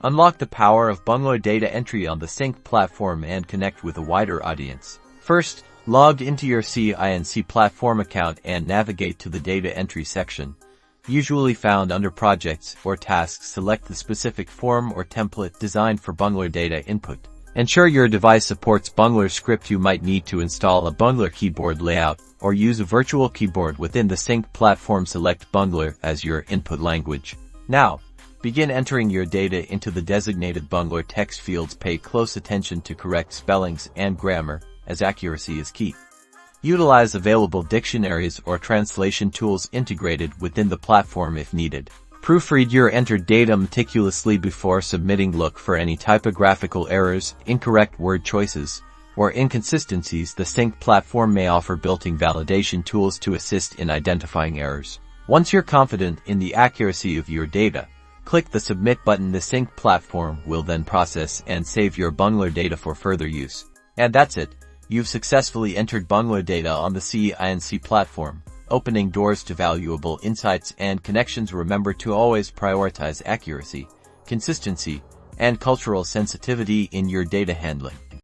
Unlock the power of Bangla data entry on the Cinc platform and connect with a wider audience. First, log into your Cinc platform account and navigate to the data entry section. Usually found under Projects or Tasks, select the specific form or template designed for Bangla data input. Ensure your device supports Bangla script. You might need to install a Bangla keyboard layout or use a virtual keyboard within the Cinc platform. Select Bangla as your input language. Now, begin entering your data into the designated Bangla text fields. Pay close attention to correct spellings and grammar, as accuracy is key. Utilize available dictionaries or translation tools integrated within the platform if needed. Proofread your entered data meticulously before submitting. Look for any typographical errors, incorrect word choices, or inconsistencies. The Cinc platform may offer built-in validation tools to assist in identifying errors. Once you're confident in the accuracy of your data, click the Submit button. The Cinc platform will then process and save your Bangla data for further use. And that's it. You've successfully entered Bangla data on the Cinc platform, opening doors to valuable insights and connections. Remember to always prioritize accuracy, consistency, and cultural sensitivity in your data handling.